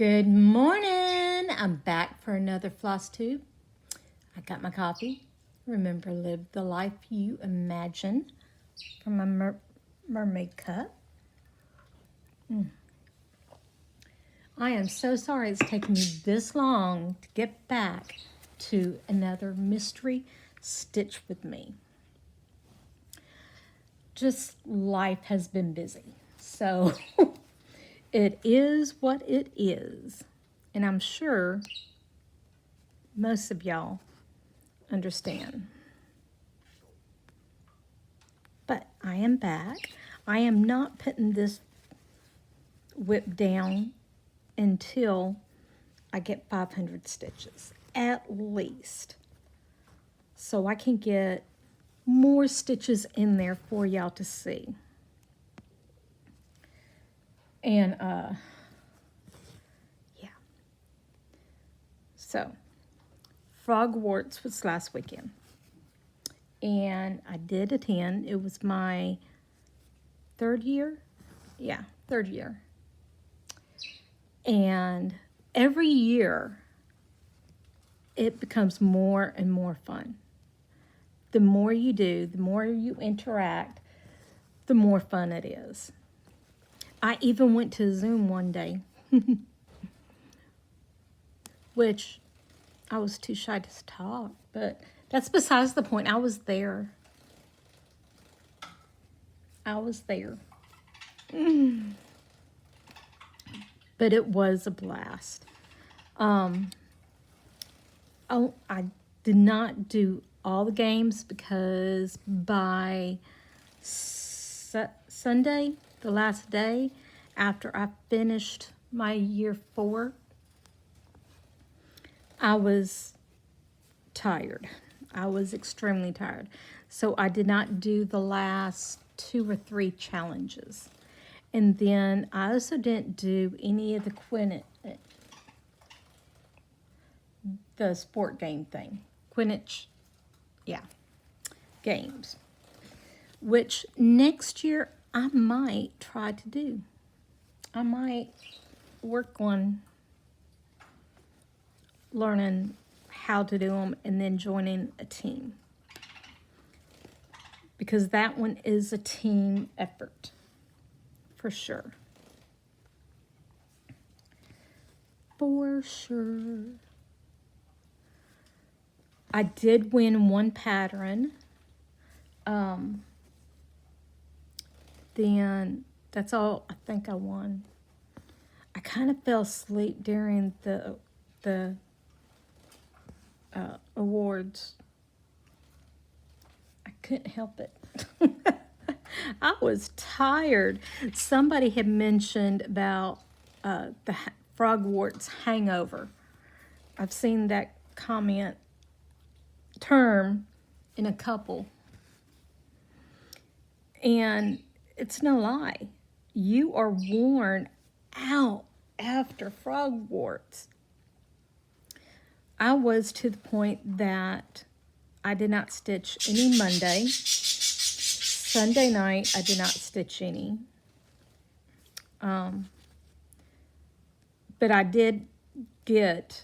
Good morning. I'm back for another Flosstube. I got my coffee. Remember, live the life you imagine from my mermaid cup. I am so sorry it's taken me this long to get back to another mystery stitch with me. Just life has been busy. So it is what it is. And I'm sure most of y'all understand. But I am back. I am not putting this whip down until I get 500 stitches, at least. So I can get more stitches in there for y'all to see. And, yeah. So, Frogwarts was last weekend. And I did attend. It was my third year. Yeah, third year. And every year, it becomes more and more fun. The more you do, the more you interact, the more fun it is. I even went to Zoom one day, which I was too shy to talk, but that's besides the point. I was there. I was there. But it was a blast. I did not do all the games because by Sunday, the last day, after I finished my year 4, I was tired. I was extremely tired. So I did not do the last 2 or 3 challenges. And then I also didn't do any of the sport game thing. Quidditch, yeah, games. Which next year I might try to do. I might work on learning how to do them and then joining a team. Because that one is a team effort. For sure. For sure. I did win one pattern. Then that's all I think I won. I kind of fell asleep during the awards. I couldn't help it. I was tired. Somebody had mentioned about the Frogwarts hangover. I've seen that term in a couple. And it's no lie. You are worn out after Frogwarts. I was to the point that I did not stitch any Monday. Sunday night, I did not stitch any. But I did get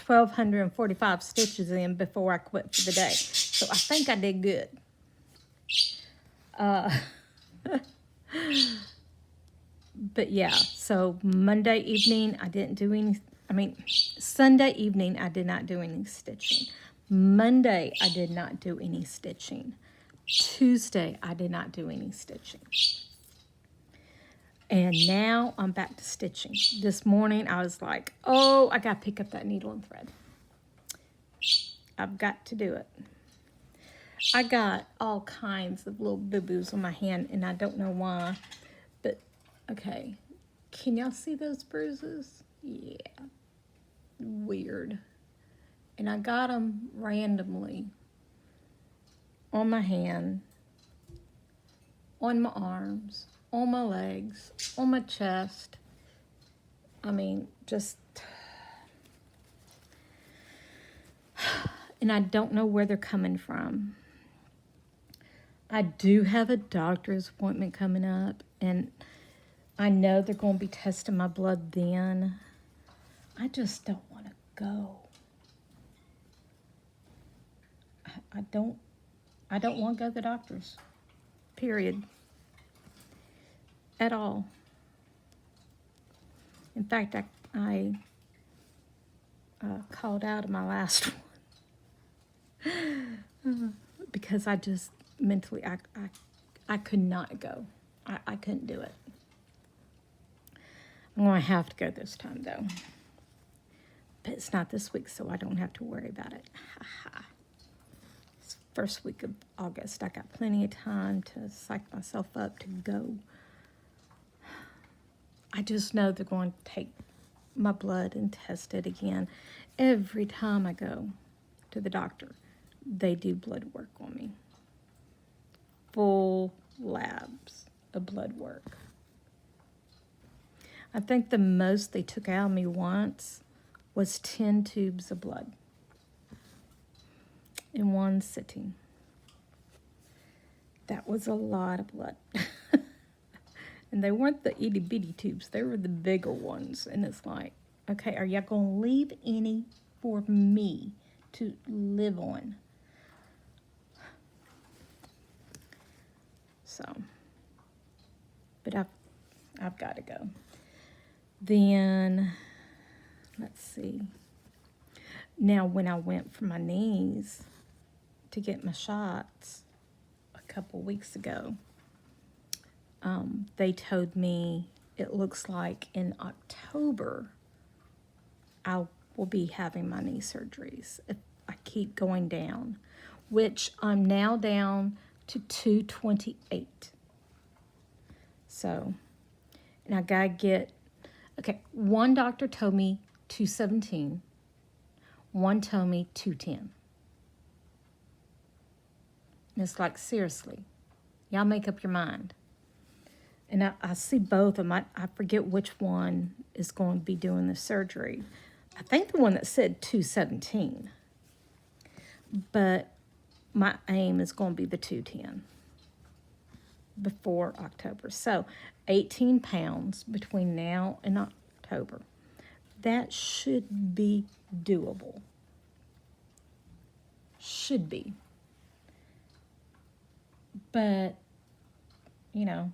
1,245 stitches in before I quit for the day. So I think I did good. But yeah, so Monday evening, I didn't do any, Sunday evening, I did not do any stitching. Monday, I did not do any stitching. Tuesday, I did not do any stitching. And now I'm back to stitching. This morning, I was like, oh, I got to pick up that needle and thread. I've got to do it. I got all kinds of little boo-boos on my hand, and I don't know why. But, okay. Can y'all see those bruises? Yeah. Weird. And I got them randomly. On my hand, on my arms, on my legs, on my chest. Just... And I don't know where they're coming from. I do have a doctor's appointment coming up, and I know they're going to be testing my blood then. I just don't want to go. I don't want to go to the doctors. Period. At all. In fact, I called out of my last one because I just mentally, I could not go. I couldn't do it. I'm going to have to go this time, though. But it's not this week, so I don't have to worry about it. It's first week of August. I got plenty of time to psych myself up to go. I just know they're going to take my blood and test it again. Every time I go to the doctor, they do blood work on me. Full labs of blood work. I think the most they took out of me once was 10 tubes of blood in one sitting. That was a lot of blood. And they weren't the itty bitty tubes, they were the bigger ones. And it's like, okay, are y'all gonna leave any for me to live on? So, but I've got to go. Then, let's see. Now, when I went for my knees to get my shots a couple weeks ago, they told me it looks like in October I will be having my knee surgeries if I keep going down, which I'm now down to 228. So, and I gotta get, okay, one doctor told me 217, one told me 210. And it's like, seriously, y'all make up your mind. And I see both of them. I forget which one is going to be doing the surgery. I think the one that said 217. But my aim is going to be the 210 before October. So 18 pounds between now and October. That should be doable. Should be. But, you know,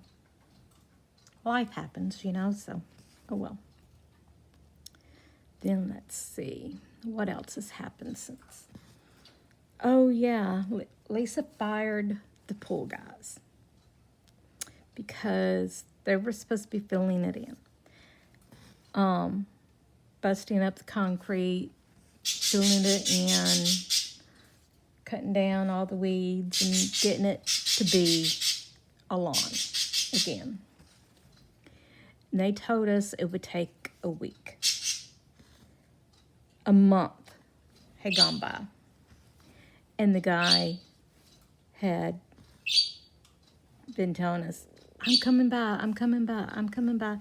life happens, you know, so, oh well. Then let's see, what else has happened since? Oh yeah, Lisa fired the pool guys because they were supposed to be filling it in. Busting up the concrete, filling it in, cutting down all the weeds and getting it to be a lawn again. And they told us it would take a week. A month had gone by. And the guy had been telling us, I'm coming by, I'm coming by, I'm coming by.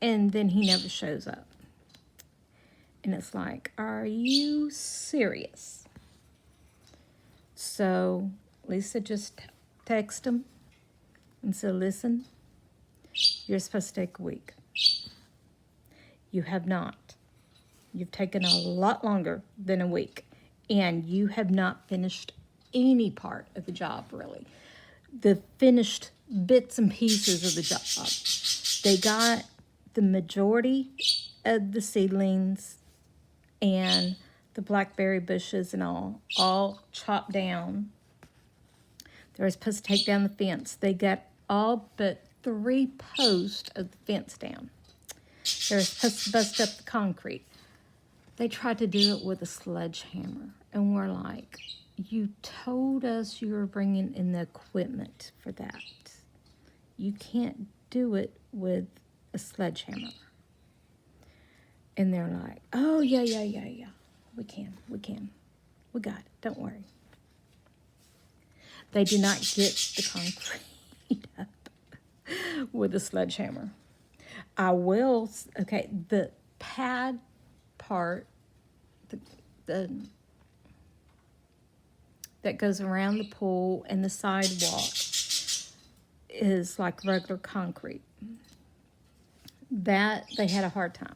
And then he never shows up. And it's like, are you serious? So Lisa just texted him and said, listen, you're supposed to take a week. You have not. You've taken a lot longer than a week. And you have not finished any part of the job, really. The finished bits and pieces of the job. They got the majority of the seedlings and the blackberry bushes and all chopped down. They were supposed to take down the fence. They got all but 3 posts of the fence down. They were supposed to bust up the concrete. They tried to do it with a sledgehammer. And we're like, you told us you were bringing in the equipment for that. You can't do it with a sledgehammer. And they're like, oh, yeah. We can. We got it. Don't worry. They did not get the concrete up with a sledgehammer. I will, okay, the pad part, the that goes around the pool and the sidewalk is like regular concrete. That they had a hard time.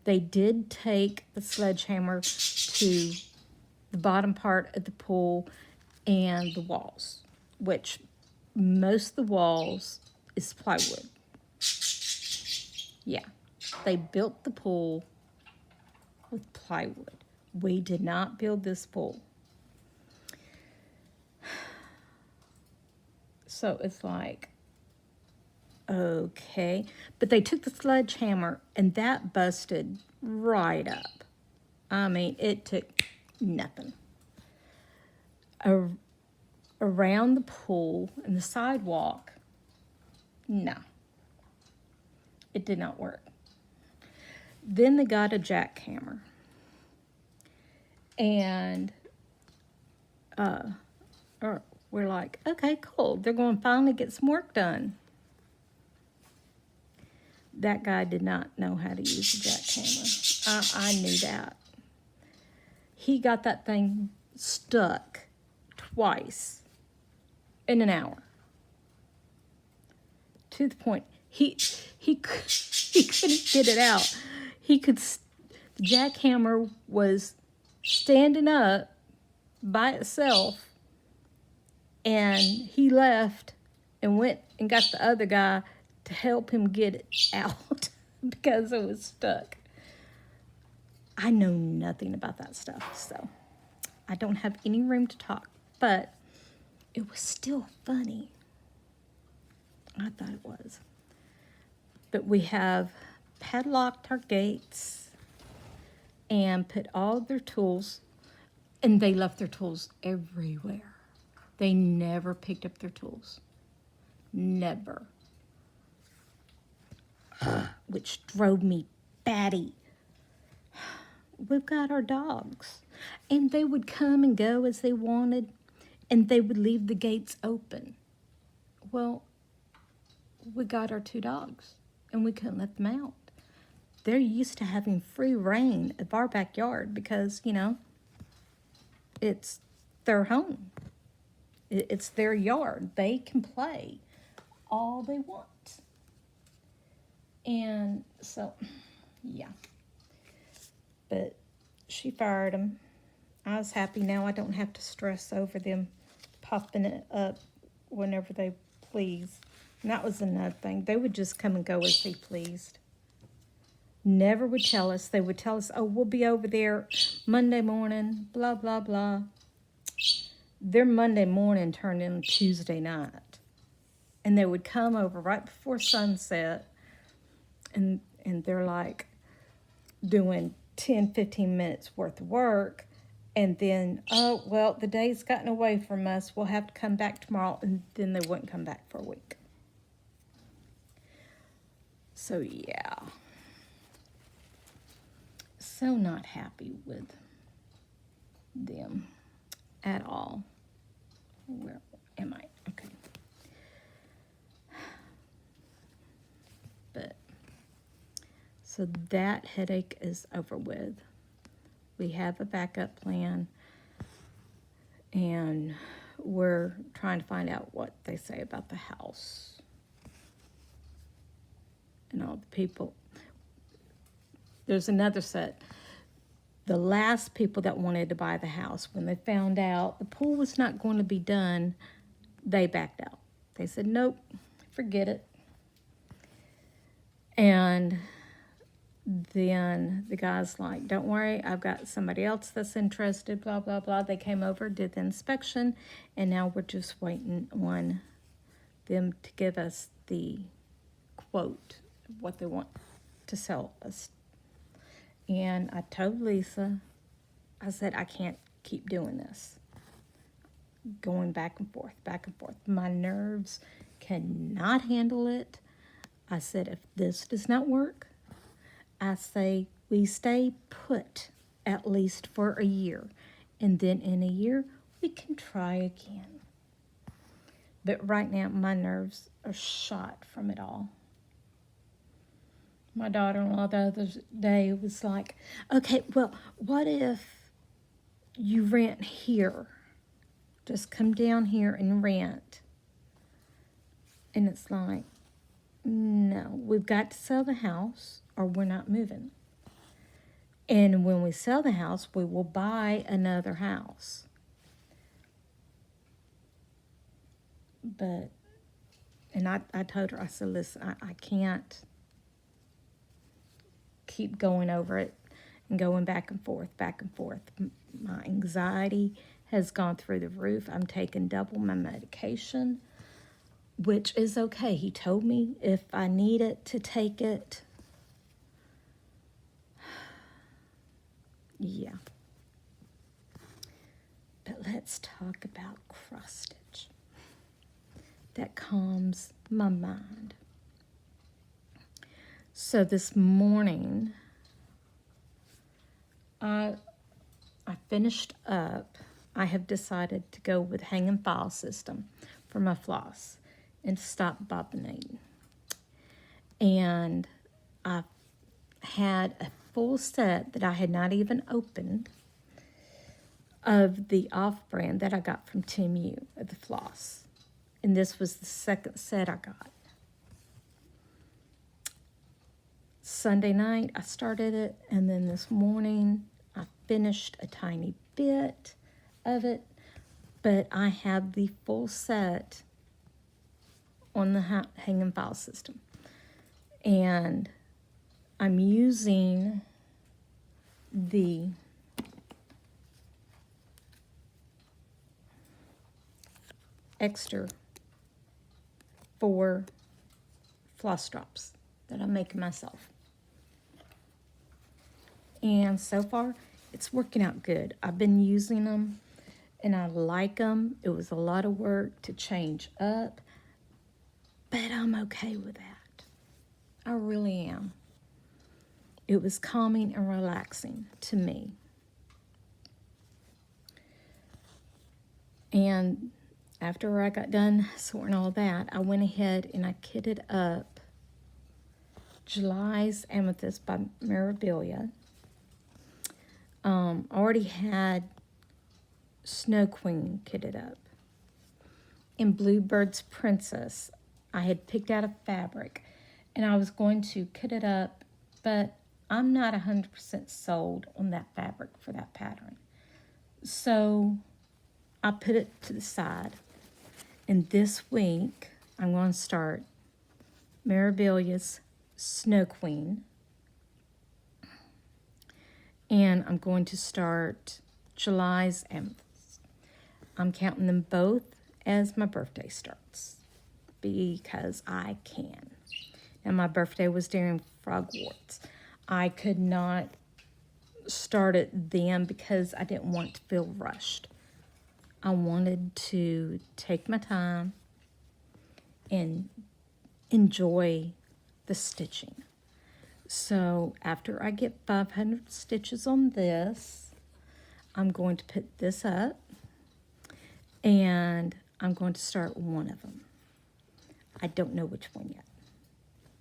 They did take the sledgehammer to the bottom part of the pool and the walls, which most of the walls is plywood. Yeah, they built the pool with plywood. We did not build this pool. So it's like, okay. But they took the sledgehammer and that busted right up. I mean, it took nothing. Around the pool and the sidewalk, no. It did not work. Then they got a jackhammer. And we're like, okay, cool. They're going to finally get some work done. That guy did not know how to use a jackhammer. I knew that. He got that thing stuck twice in an hour. To the point, he couldn't get it out. The jackhammer was standing up by itself, and he left and went and got the other guy to help him get it out because it was stuck. I know nothing about that stuff, so I don't have any room to talk, but it was still funny. I thought it was. But we have padlocked our gates and put all their tools, and they left their tools everywhere. They never picked up their tools. Never. Which drove me batty. We've got our dogs, and they would come and go as they wanted, and they would leave the gates open. Well, we got our 2 dogs, and we couldn't let them out. They're used to having free reign of our backyard because, you know, it's their home. It's their yard. They can play all they want. And so, yeah. But she fired them. I was happy now. I don't have to stress over them popping it up whenever they please. And that was another thing. They would just come and go as they pleased. Never would tell us. They would tell us, oh, we'll be over there Monday morning, blah, blah, blah. Their Monday morning turned into Tuesday night. And they would come over right before sunset. And they're like doing 10, 15 minutes worth of work. And then, oh, well, the day's gotten away from us. We'll have to come back tomorrow. And then they wouldn't come back for a week. So, yeah. So not happy with them at all. Where am I? Okay. But, so that headache is over with. We have a backup plan, and we're trying to find out what they say about the house and all the people. There's another set. The last people that wanted to buy the house, when they found out the pool was not going to be done, they backed out. They said, nope, forget it. And then the guy's like, don't worry, I've got somebody else that's interested, blah, blah, blah. They came over, did the inspection, and now we're just waiting on them to give us the quote of what they want to sell us. And I told Lisa, I said, I can't keep doing this. Going back and forth, back and forth. My nerves cannot handle it. I said, if this does not work, I say we stay put at least for a year. And then in a year, we can try again. But right now, my nerves are shot from it all. My daughter-in-law the other day was like, okay, well, what if you rent here? Just come down here and rent. And it's like, no, we've got to sell the house or we're not moving. And when we sell the house, we will buy another house. But, and I told her, I said, listen, I can't keep going over it and going back and forth, back and forth. My anxiety has gone through the roof. I'm taking double my medication, which is okay. He told me if I need it to take it. Yeah. But let's talk about cross stitch. That calms my mind. So this morning, I finished up. I have decided to go with hang and file system for my floss and stop bobbinating. And I had a full set that I had not even opened of the off-brand that I got from Timu of the floss. And this was the second set I got. Sunday night I started it, and then this morning I finished a tiny bit of it, but I have the full set on the hang and file system. And I'm using the extra 4 floss drops that I'm making myself. And so far, it's working out good. I've been using them, and I like them. It was a lot of work to change up, but I'm okay with that. I really am. It was calming and relaxing to me. And after I got done sorting all that, I went ahead and I kitted up July's Amethyst by Mirabilia. Already had Snow Queen kitted up. And Bluebird's Princess, I had picked out a fabric, and I was going to kit it up, but I'm not 100% sold on that fabric for that pattern. So I put it to the side. And this week, I'm going to start Mirabilia's Snow Queen. And I'm going to start July's Amethyst. I'm counting them both as my birthday starts because I can. And my birthday was during Frogwarts. I could not start it then because I didn't want to feel rushed. I wanted to take my time and enjoy the stitching. So after I get 500 stitches on this, I'm going to put this up, and I'm going to start one of them. I don't know which one yet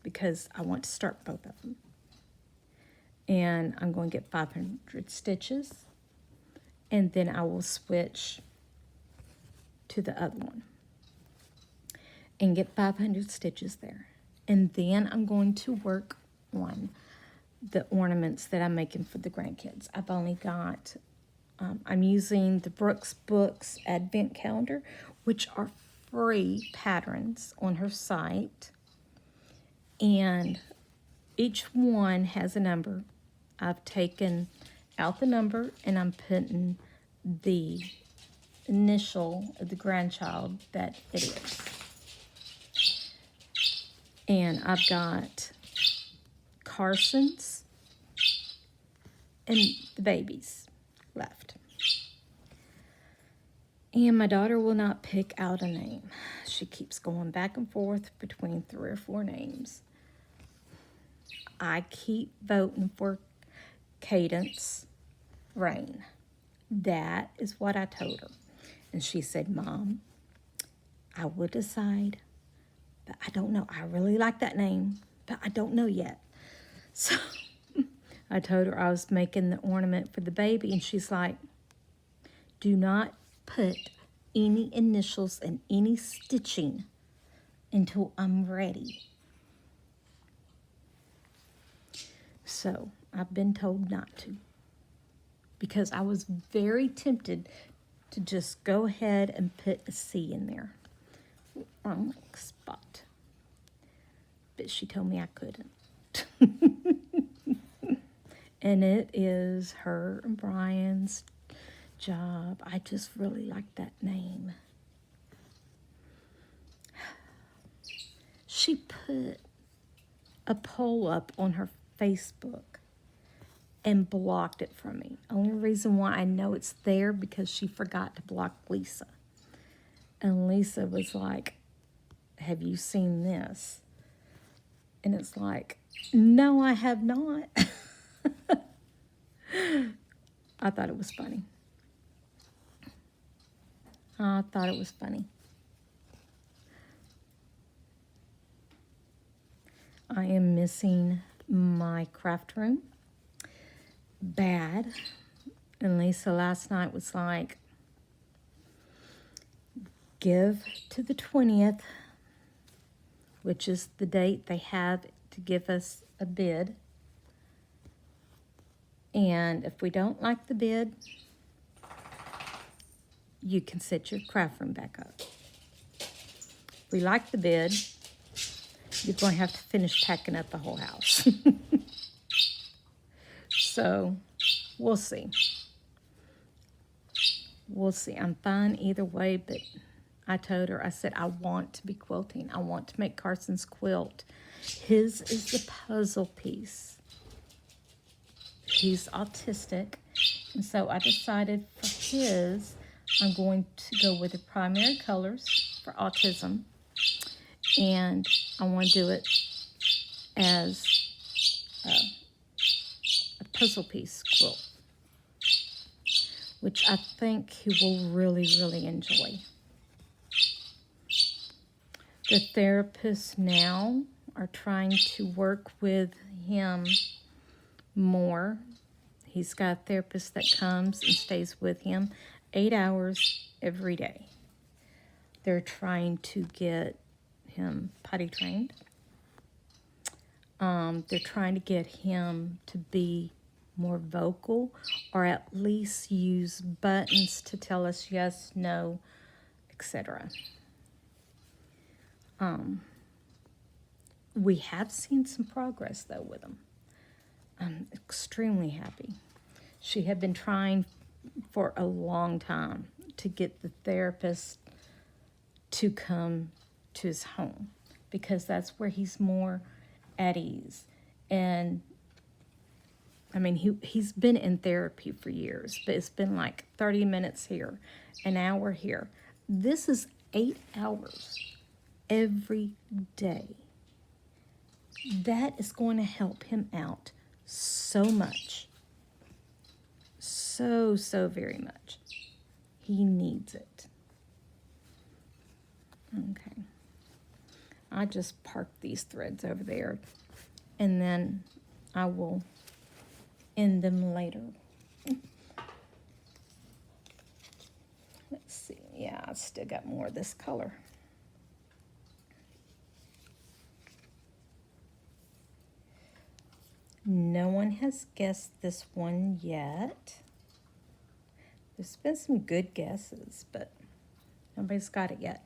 because I want to start both of them. And I'm going to get 500 stitches, and then I will switch to the other one and get 500 stitches there. And then I'm going to work on the ornaments that I'm making for the grandkids. I've only got, I'm using the Brooke's Books Advent Calendar, which are free patterns on her site. And each one has a number. I've taken out the number and I'm putting the initial of the grandchild that it is. And I've got Carson's and the babies left. And my daughter will not pick out a name. She keeps going back and forth between 3 or 4 names. I keep voting for Cadence Rain. That is what I told her. And she said, Mom, I will decide, but I don't know. I really like that name, but I don't know yet. So I told her I was making the ornament for the baby, and she's like, do not put any initials and any stitching until I'm ready. So I've been told not to, because I was very tempted to just go ahead and put a C in there. Wrong spot. But she told me I couldn't. And it is her and Brian's job. I just really like that name. She put a poll up on her Facebook and blocked it from me. Only reason why I know it's there because she forgot to block Lisa. And Lisa was like, have you seen this? And it's like, no, I have not. I thought it was funny. I thought it was funny. I am missing my craft room bad. And Lisa last night was like, give to the 20th, which is the date they have to give us a bid. And if we don't like the bid, you can set your craft room back up. If we like the bid, you're going to have to finish packing up the whole house. So, we'll see. We'll see. I'm fine either way, but I told her, I said, I want to be quilting. I want to make Carson's quilt. His is the puzzle piece. He's autistic, and so I decided for his, I'm going to go with the primary colors for autism, and I want to do it as a puzzle piece quilt, which I think he will really, really enjoy. The therapists now are trying to work with him more. He's got a therapist that comes and stays with him 8 hours every day. They're trying to get him potty trained. They're trying to get him to be more vocal, or at least use buttons to tell us yes, no, etc. We have seen some progress though with him. I'm extremely happy. She had been trying for a long time to get the therapist to come to his home, because that's where he's more at ease. And I mean, he's been in therapy for years, but it's been like 30 minutes here, an hour here. This is 8 hours every day. That is going to help him out so much. So very much. He needs it. Okay. I just parked these threads over there, and then I will end them later. Let's see. Yeah, I still got more of this color. No one has guessed this one yet. There's been some good guesses, but nobody's got it yet.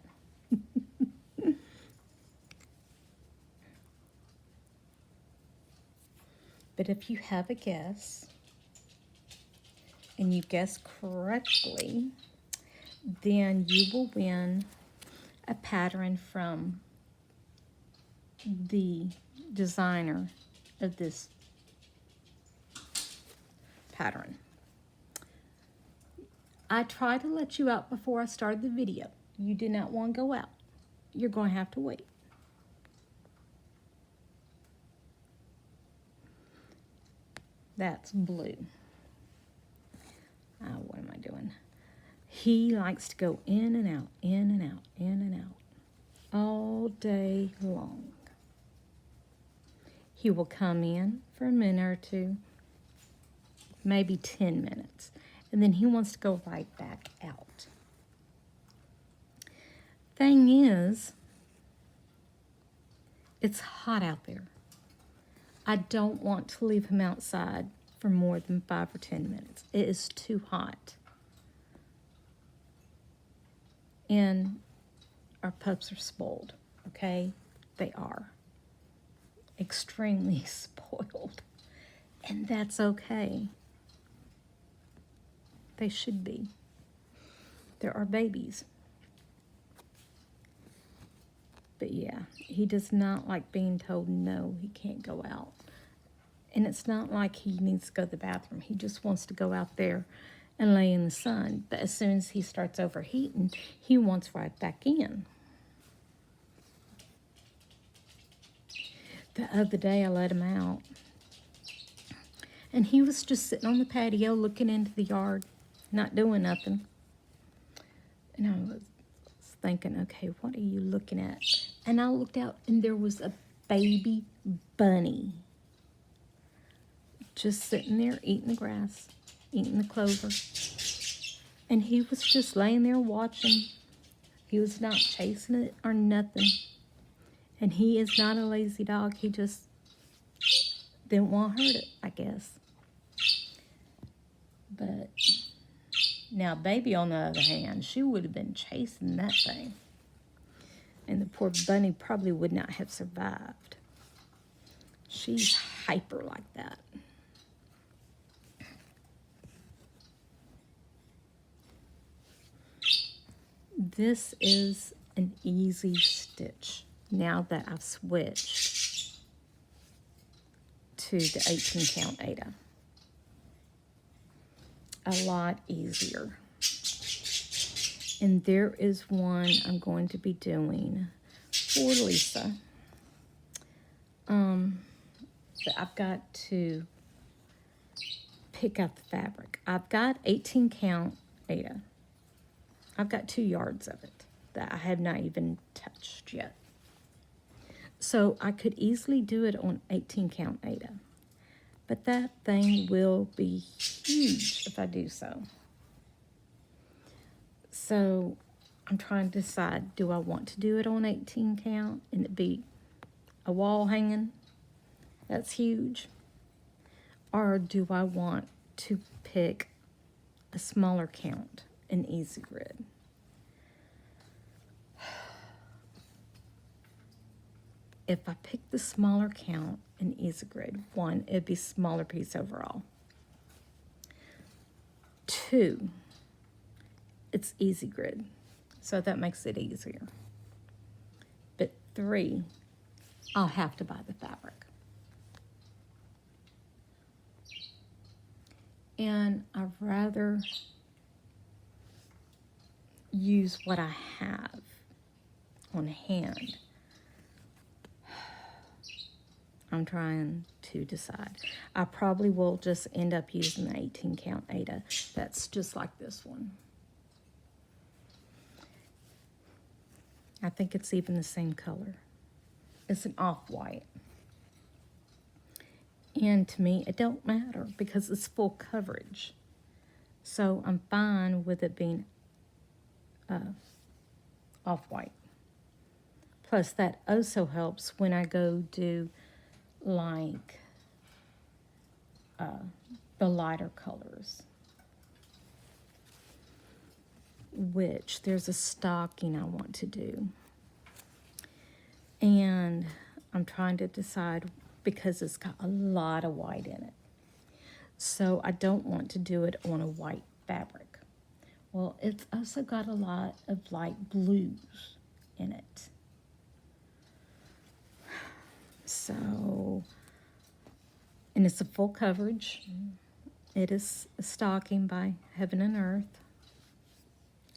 But if you have a guess, and you guess correctly, then you will win a pattern from the designer of this pattern. I tried to let you out before I started the video. You did not want to go out. You're going to have to wait. That's blue. What am I doing? He likes to go in and out, in and out, in and out, all day long. He will come in for a minute or two, maybe 10 minutes, and then he wants to go right back out. Thing is, it's hot out there. I don't want to leave him outside for more than 5 or 10 minutes. It is too hot. And our pups are spoiled, okay? They are. Extremely spoiled. And that's okay. They should be. There are babies. But yeah, he does not like being told no, he can't go out. And it's not like he needs to go to the bathroom. He just wants to go out there and lay in the sun. But as soon as he starts overheating, he wants right back in. The other day I let him out. And he was just sitting on the patio looking into the yard, not doing nothing. And I was thinking, okay, what are you looking at? And I looked out and there was a baby bunny just sitting there eating the grass, eating the clover. And he was just laying there watching. He was not chasing it or nothing. And he is not a lazy dog. He just didn't want to hurt it, I guess. But now baby, on the other hand, she would have been chasing that thing. And the poor bunny probably would not have survived. She's hyper like that. This is an easy stitch now that I've switched to the 18 count Ada. A lot easier. And there is one I'm going to be doing for Lisa. But I've got to pick out the fabric. I've got 18 count Ada. I've got 2 yards of it that I have not even touched yet. So I could easily do it on 18 count Ada. But that thing will be huge if I do so. So I'm trying to decide, do I want to do it on 18 count and it be a wall hanging? That's huge. Or do I want to pick a smaller count, an easy grid? If I pick the smaller count and easy grid, 1, it'd be smaller piece overall. 2, it's easy grid, so that makes it easier. But 3, I'll have to buy the fabric. And I'd rather use what I have on hand. I'm trying to decide. I probably will just end up using the 18 count Ada. That's just like this one. I think it's even the same color. It's an off-white. And to me, it don't matter because it's full coverage. So I'm fine with it being off-white. Plus, that also helps when I go do like the lighter colors. Which there's a stocking I want to do. And I'm trying to decide because it's got a lot of white in it. So I don't want to do it on a white fabric. Well, it's also got a lot of light blues in it. So, and it's a full coverage. It is a stocking by Heaven and Earth.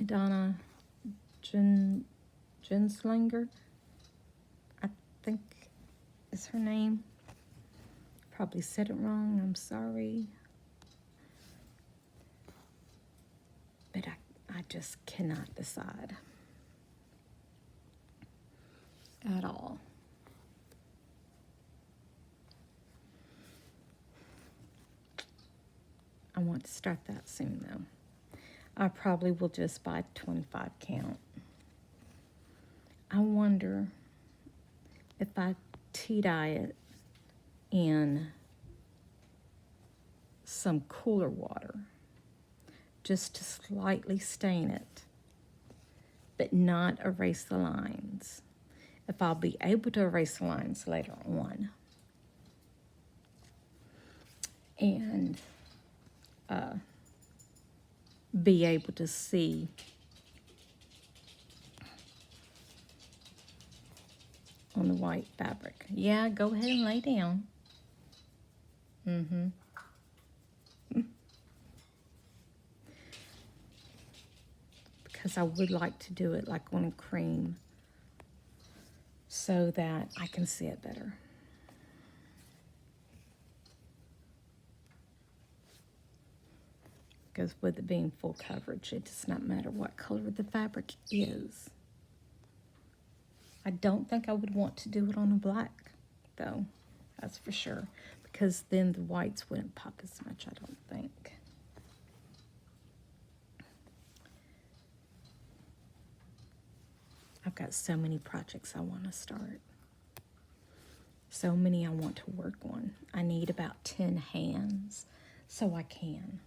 Donna Genslinger, I think is her name. Probably said it wrong, I'm sorry. But I just cannot decide at all. I want to start that soon though. I probably will just buy 25 count. I wonder if I tea-dye it in some cooler water just to slightly stain it, but not erase the lines. If I'll be able to erase the lines later on. And be able to see on the white fabric. Yeah, go ahead and lay down. Because I would like to do it like on a cream so that I can see it better. Because with it being full coverage, it does not matter what color the fabric is. I don't think I would want to do it on a black, though. That's for sure. Because then the whites wouldn't pop as much, I don't think. I've got so many projects I want to start. So many I want to work on. I need about 10 hands so I can.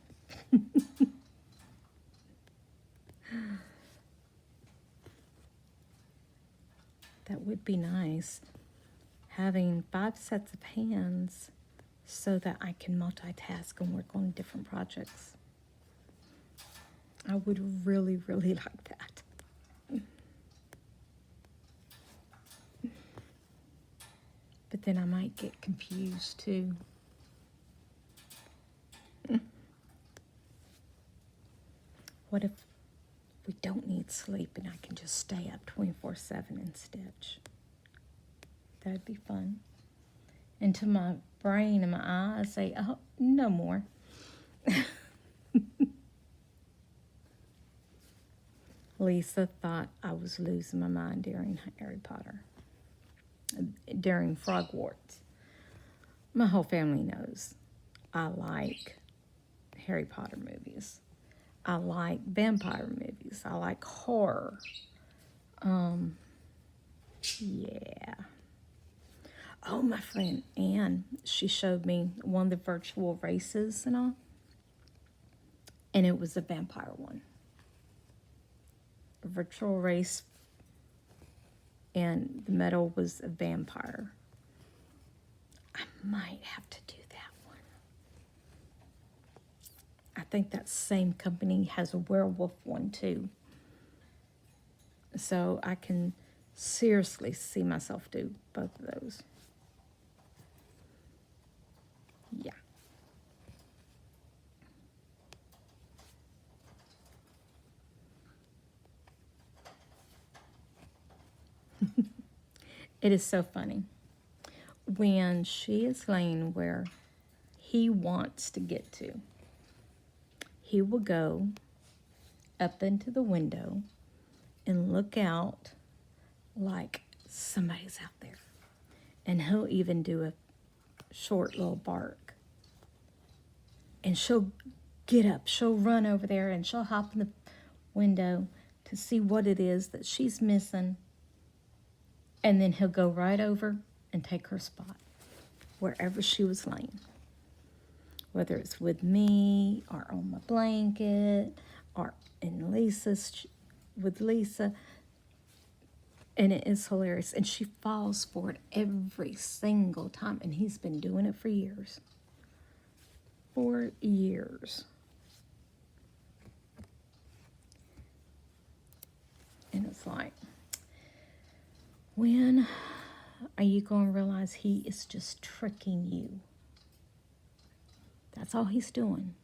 That would be nice. Having 5 sets of hands so that I can multitask and work on different projects. I would really, really like that. But then I might get confused too. What if we don't need sleep and I can just stay up 24/7 and stitch? That'd be fun. And to my brain and my eye, I say, oh, no more. Lisa thought I was losing my mind during Harry Potter, during Frogwarts. My whole family knows I like Harry Potter movies. I like vampire movies. I like horror. Yeah. Oh, my friend Anne, she showed me one of the virtual races and all. And it was a vampire one. A virtual race. And the medal was a vampire. I might have to do that one. I think that same company has a werewolf one too. So I can seriously see myself do both of those. Yeah. It is so funny. When she is laying where he wants to get to, he will go up into the window and look out like somebody's out there. And he'll even do a short little bark. And she'll get up, she'll run over there, and she'll hop in the window to see what it is that she's missing. And then he'll go right over and take her spot, wherever she was laying. Whether it's with me, or on my blanket, or in with Lisa. And it is hilarious. And she falls for it every single time. And he's been doing it for years. 4 years. And it's like, when are you going to realize he is just tricking you? That's all he's doing.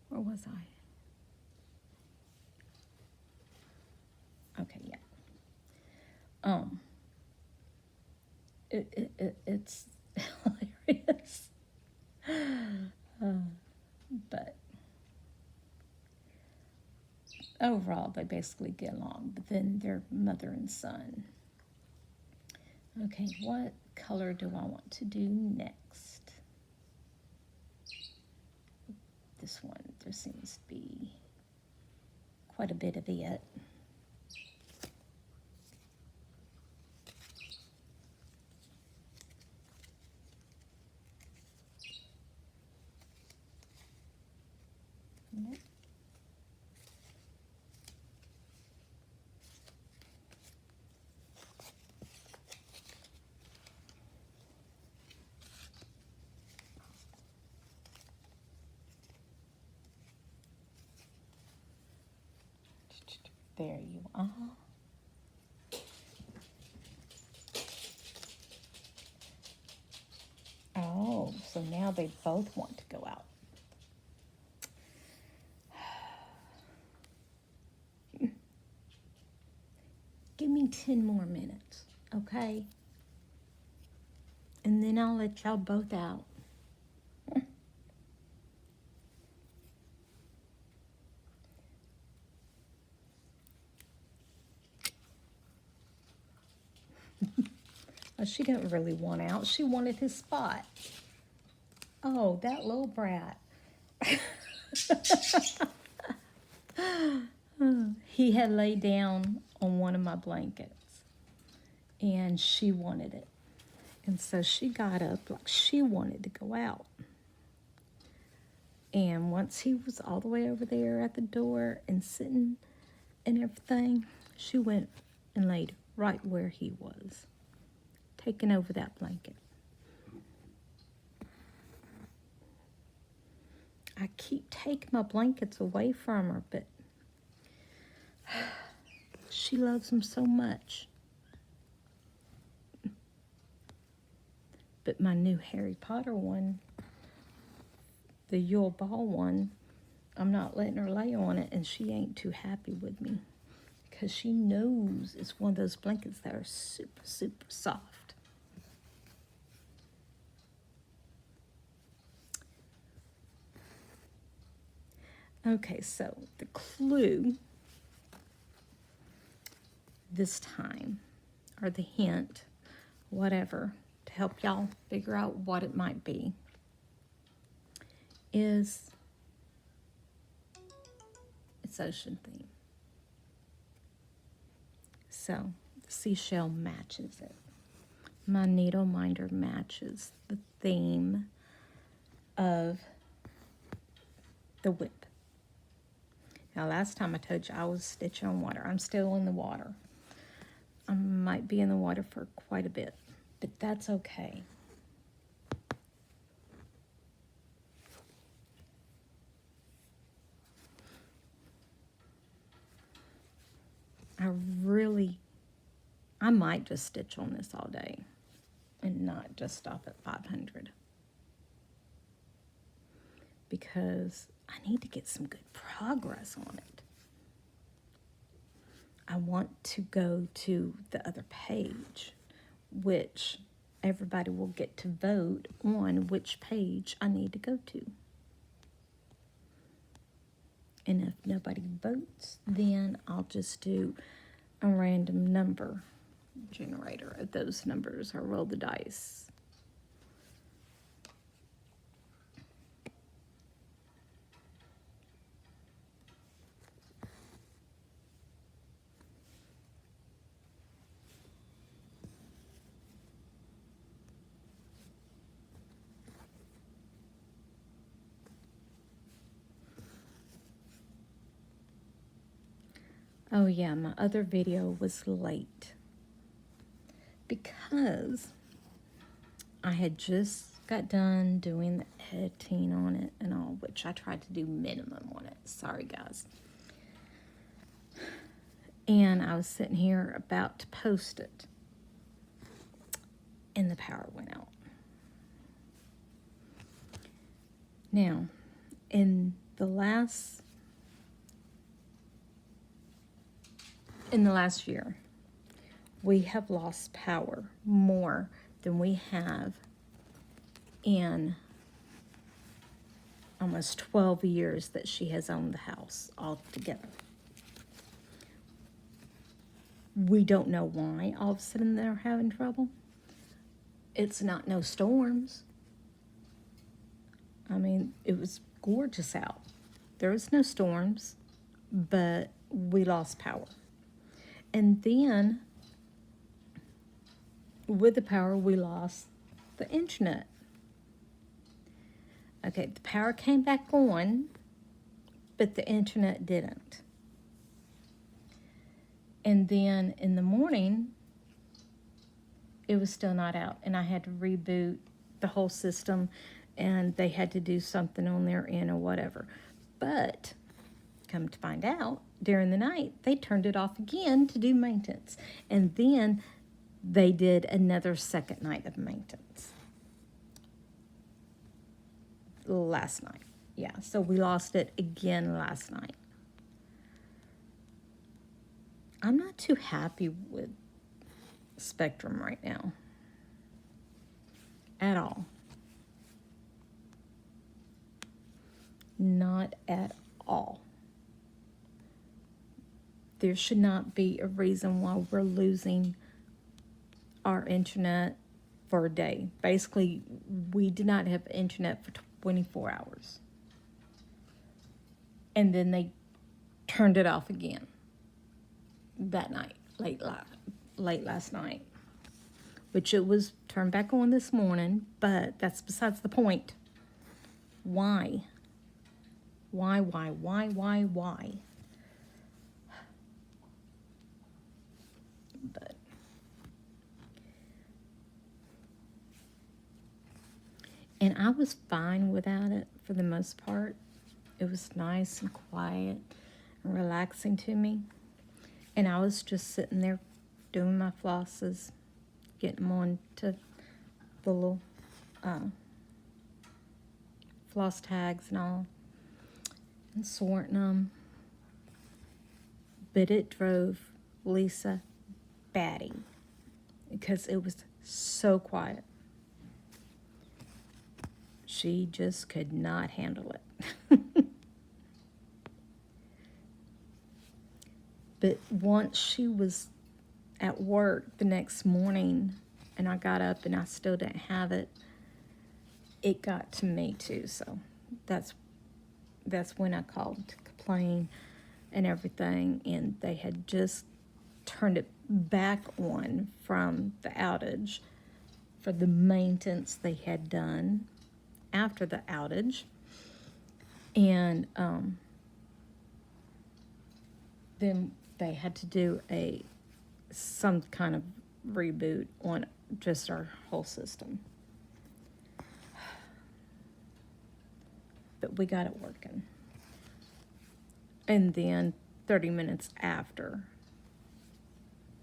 Where was I? Okay, yeah. It's hilarious. But overall, they basically get along. But then they're mother and son. Okay, what color do I want to do next? This one, there seems to be quite a bit of it. There you are. Oh, so now they both want to go out. Give me 10 more minutes, okay? And then I'll let y'all both out. Oh, she didn't really want out. She wanted his spot. Oh, that little brat. He had laid down on one of my blankets, and she wanted it. And so she got up like she wanted to go out. And once he was all the way over there at the door and sitting and everything, she went and laid right where he was, taking over that blanket. I keep taking my blankets away from her, but she loves them so much. But my new Harry Potter one, the Yule Ball one, I'm not letting her lay on it, and she ain't too happy with me because she knows it's one of those blankets that are super, super soft. Okay, so the clue this time, or the hint, whatever, to help y'all figure out what it might be, is its ocean theme. So the seashell matches it. My needle minder matches the theme of the whip. Now, last time I told you I was stitching on water. I'm still in the water. I might be in the water for quite a bit, but that's okay. I might just stitch on this all day and not just stop at 500. Because I need to get some good progress on it. I want to go to the other page, which everybody will get to vote on which page I need to go to. And if nobody votes, then I'll just do a random number generator of those numbers or roll the dice. Oh yeah, my other video was late because I had just got done doing the editing on it and all, which I tried to do minimum on it. Sorry, guys. And I was sitting here about to post it, and the power went out. Now, in the last year, we have lost power more than we have in almost 12 years that she has owned the house altogether. We don't know why all of a sudden they're having trouble. It's not no storms. I mean, it was gorgeous out. There was no storms, but we lost power. And then, with the power, we lost the internet. Okay, the power came back on, but the internet didn't. And then in the morning, it was still not out. And I had to reboot the whole system, and they had to do something on their end or whatever. But come to find out, during the night, they turned it off again to do maintenance. And then they did another second night of maintenance. Last night. Yeah, so we lost it again last night. I'm not too happy with Spectrum right now. At all. Not at all. There should not be a reason why we're losing our internet for a day. Basically, we did not have internet for 24 hours. And then they turned it off again that night, late last night. Which it was turned back on this morning, but that's besides the point. Why? Why? But and I was fine without it for the most part. It was nice and quiet and relaxing to me. And I was just sitting there doing my flosses, getting them on to the little floss tags and all, and sorting them. But it drove Lisa batty because it was so quiet. She just could not handle it. But once she was at work the next morning and I got up and I still didn't have it, it got to me too. So that's when I called to complain and everything, and they had just turned it back on from the outage for the maintenance they had done after the outage. And then they had to do some kind of reboot on just our whole system. But we got it working. And then 30 minutes after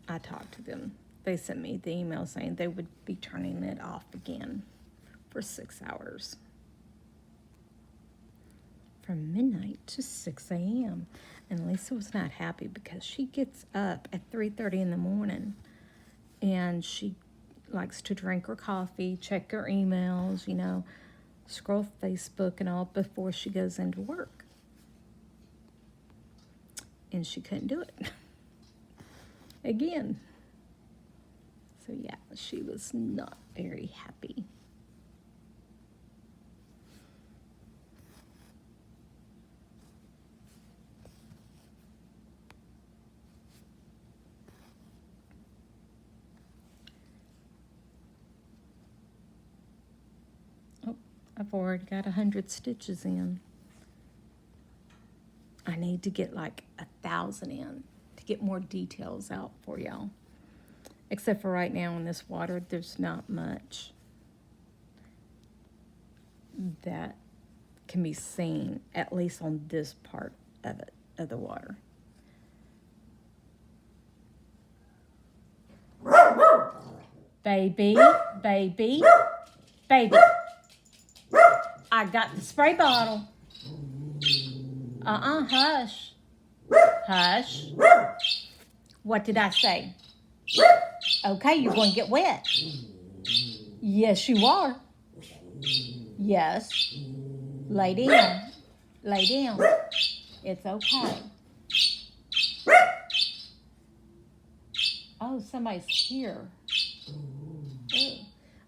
I talked to them, they sent me the email saying they would be turning it off again for 6 hours. From midnight to 6 a.m. And Lisa was not happy because she gets up at 3:30 in the morning and she likes to drink her coffee, check her emails, scroll Facebook and all before she goes into work. And she couldn't do it again. So yeah, she was not very happy. I've already got 100 stitches in. I need to get like 1,000 in to get more details out for y'all. Except for right now in this water, there's not much that can be seen, at least on this part of it, of the water. Baby, baby, baby. I got the spray bottle. Hush. Hush. What did I say? Okay, you're going to get wet. Yes, you are. Yes. Lay down. Lay down. It's okay. Oh, somebody's here. Ooh.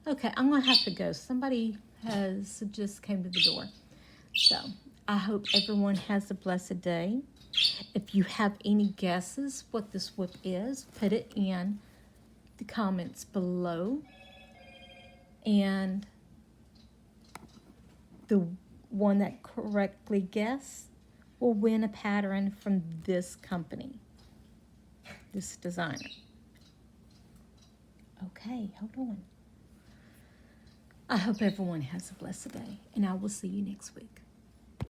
Okay, I'm going to have to go. Somebody has just came to the door. So I hope everyone has a blessed day. If you have any guesses what this whip is, put it in the comments below. And the one that correctly guesses will win a pattern from this company, this designer. Okay, hold on. I hope everyone has a blessed day, and I will see you next week.